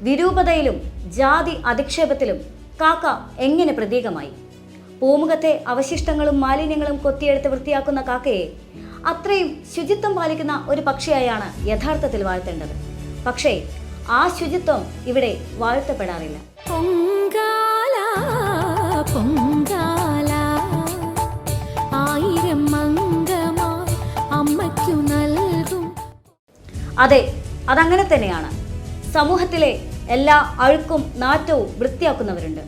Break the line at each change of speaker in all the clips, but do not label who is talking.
വിരൂപതയിലും ജാതി അധിക്ഷേപത്തിലും കാക്ക എങ്ങനെ പ്രതീകമായി? പൂമുഖത്തെ അവശിഷ്ടങ്ങളും മാലിന്യങ്ങളും കൊത്തിയെടുത്ത് വൃത്തിയാക്കുന്ന കാക്കയെ അത്രയും ശുചിത്വം പാലിക്കുന്ന ഒരു പക്ഷിയായാണ് യഥാർത്ഥത്തിൽ വാഴ്ത്തേണ്ടത്. പക്ഷേ ആ ശുചിത്വം ഇവിടെ വാഴ്ത്തപ്പെടാറില്ല. അതെ, അതങ്ങനെ തന്നെയാണ്. സമൂഹത്തിലെ എല്ലാ അഴുക്കും നാറ്റവും വൃത്തിയാക്കുന്നവരുണ്ട്,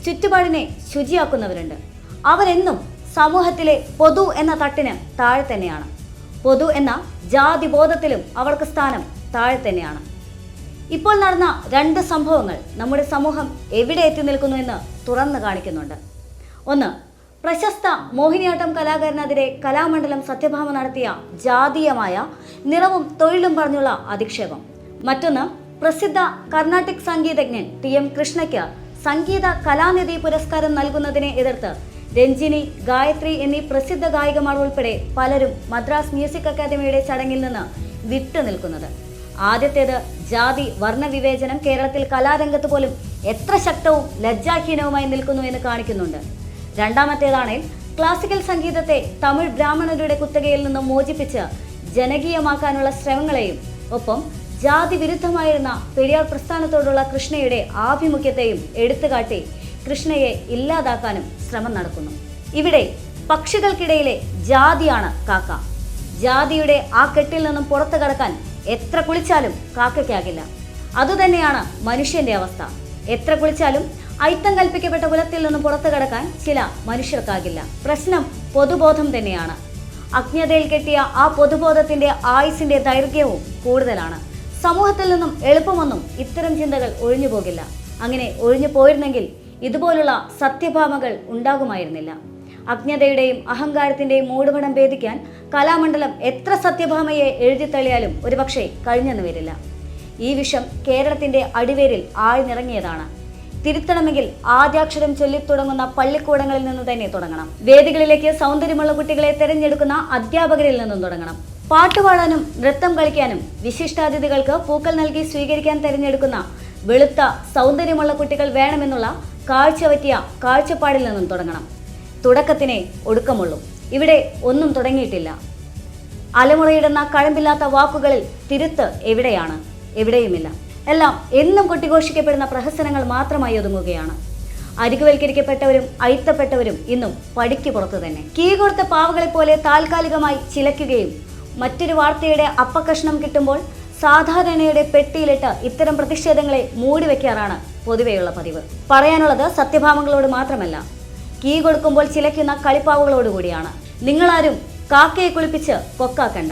ചുറ്റുപാടിനെ ശുചിയാക്കുന്നവരുണ്ട്. അവരെന്നും സമൂഹത്തിലെ പൊതു എന്ന തട്ടിന് താഴെ തന്നെയാണ്. പൊതു എന്ന ജാതി ബോധത്തിലും അവർക്ക് സ്ഥാനം താഴെ തന്നെയാണ്. ഇപ്പോൾ നടന്ന 2 സംഭവങ്ങൾ നമ്മുടെ സമൂഹം എവിടെ എത്തി നിൽക്കുന്നു എന്ന് തുറന്നു കാണിക്കുന്നുണ്ട്. ഒന്ന്, പ്രശസ്ത മോഹിനിയാട്ടം കലാകാരനെതിരെ കലാമണ്ഡലം സത്യഭാമ നടത്തിയ ജാതീയമായ നിറവും തൊഴിലും പറഞ്ഞുള്ള അധിക്ഷേപം. മറ്റൊന്ന്, പ്രസിദ്ധ കർണാട്ടിക് സംഗീതജ്ഞൻ TM കൃഷ്ണയ്ക്ക് സംഗീത കലാനിധി പുരസ്കാരം നൽകുന്നതിനെ എതിർത്ത് രഞ്ജിനി, ഗായത്രി എന്നീ പ്രസിദ്ധ ഗായികമാർ ഉൾപ്പെടെ പലരും മദ്രാസ് മ്യൂസിക് അക്കാദമിയുടെ ചടങ്ങിൽ നിന്ന് വിട്ടുനിൽക്കുന്നത്. ആദ്യത്തേത് ജാതി വർണ്ണവിവേചനം കേരളത്തിൽ കലാരംഗത്ത് പോലും എത്ര ശക്തവും ലജ്ജാഹീനവുമായി നിൽക്കുന്നു എന്ന് കാണിക്കുന്നുണ്ട്. രണ്ടാമത്തേതാണെങ്കിൽ ക്ലാസിക്കൽ സംഗീതത്തെ തമിഴ് ബ്രാഹ്മണരുടെ കുത്തകയിൽ നിന്നും മോചിപ്പിച്ച് ജനകീയമാക്കാനുള്ള ശ്രമങ്ങളെയും ഒപ്പം ജാതി വിരുദ്ധമായിരുന്ന പെരിയാർ പ്രസ്ഥാനത്തോടുള്ള കൃഷ്ണയുടെ ആഭിമുഖ്യത്തെയും എടുത്തുകാട്ടി കൃഷ്ണയെ ഇല്ലാതാക്കാനും ശ്രമം നടക്കുന്നു. ഇവിടെ പക്ഷികൾക്കിടയിലെ ജാതിയാണ് കാക്ക. ജാതിയുടെ ആ കെട്ടിൽ നിന്നും പുറത്തു കടക്കാൻ എത്ര കുളിച്ചാലും കാക്കയ്ക്കാകില്ല. അതുതന്നെയാണ് മനുഷ്യന്റെ അവസ്ഥ. എത്ര കുളിച്ചാലും ഐത്തം കൽപ്പിക്കപ്പെട്ട കുലത്തിൽ നിന്നും പുറത്തു കടക്കാൻ ചില മനുഷ്യർക്കാകില്ല. പ്രശ്നം പൊതുബോധം തന്നെയാണ്. അജ്ഞതയിൽ കെട്ടിയ ആ പൊതുബോധത്തിന്റെ ആയുസിന്റെ ദൈർഘ്യവും കൂടുതലാണ്. സമൂഹത്തിൽ നിന്നും എളുപ്പമൊന്നും ഇത്തരം ചിന്തകൾ ഒഴിഞ്ഞു പോകില്ല. അങ്ങനെ ഒഴിഞ്ഞു പോയിരുന്നെങ്കിൽ ഇതുപോലുള്ള സത്യഭാമകൾ ഉണ്ടാകുമായിരുന്നില്ല. അജ്ഞതയുടെയും അഹങ്കാരത്തിന്റെയും മൂടുപടം ഭേദിക്കാൻ കലാമണ്ഡലം എത്ര സത്യഭാമയെ എഴുതിത്തള്ളിയാലും ഒരുപക്ഷെ കഴിഞ്ഞെന്ന് വരില്ല. ഈ വിഷം കേരളത്തിന്റെ അടിവേരിൽ ആഴ്ന്നിറങ്ങിയതാണ്. തിരുത്തണമെങ്കിൽ ആദ്യാക്ഷരം ചൊല്ലിത്തുടങ്ങുന്ന പള്ളിക്കൂടങ്ങളിൽ നിന്ന് തന്നെ തുടങ്ങണം. വേദികളിലേക്ക് സൗന്ദര്യമുള്ള കുട്ടികളെ തെരഞ്ഞെടുക്കുന്ന അധ്യാപകരിൽ നിന്നും തുടങ്ങണം. പാട്ടുപാടാനും നൃത്തം കളിക്കാനും വിശിഷ്ടാതിഥികൾക്ക് പൂക്കൾ നൽകി സ്വീകരിക്കാൻ തിരഞ്ഞെടുക്കുന്ന വെളുത്ത സൗന്ദര്യമുള്ള കുട്ടികൾ വേണമെന്നുള്ള കാഴ്ചവറ്റിയ കാഴ്ചപ്പാടിൽ നിന്നും തുടങ്ങണം. തുടക്കത്തിനെ ഒടുക്കമുള്ളൂ. ഇവിടെ ഒന്നും തുടങ്ങിയിട്ടില്ല. അലമുറയിടുന്ന കഴമ്പില്ലാത്ത വാക്കുകളിൽ തിരുത്ത് എവിടെയാണ്? എവിടെയുമില്ല. എല്ലാം എന്നും കൊട്ടിഘോഷിക്കപ്പെടുന്ന പ്രഹസനങ്ങൾ മാത്രമായി ഒതുങ്ങുകയാണ്. അരികുവൽക്കരിക്കപ്പെട്ടവരും അയിത്തപ്പെട്ടവരും ഇന്നും പടിക്ക് പുറത്തു തന്നെ. കീ കൊടുത്ത പാവകളെ പോലെ താൽക്കാലികമായി ചിലയ്ക്കുകയും മറ്റൊരു വാർത്തയുടെ അപ്പക്കഷ്ണം കിട്ടുമ്പോൾ സാധാരണയുടെ പെട്ടിയിലിട്ട് ഇത്തരം പ്രതിഷേധങ്ങളെ മൂടിവെക്കാറാണ് പൊതുവെയുള്ള പതിവ്. പറയാനുള്ളത് സത്യഭാമകളോട് മാത്രമല്ല, കീ കൊടുക്കുമ്പോൾ ചിലയ്ക്കുന്ന കളിപ്പാവുകളോടുകൂടിയാണ്. നിങ്ങളാരും കാക്കയെ കുളിപ്പിച്ച് കൊക്കാക്കണ്ട.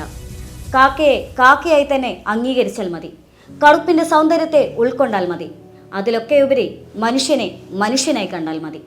കാക്കയെ കാക്കയായി തന്നെ അംഗീകരിച്ചാൽ മതി. കറുപ്പിന്റെ സൗന്ദര്യത്തെ ഉൾക്കൊണ്ടാൽ മതി. അതിലൊക്കെ ഉപരി മനുഷ്യനെ മനുഷ്യനായി കണ്ടാൽ മതി.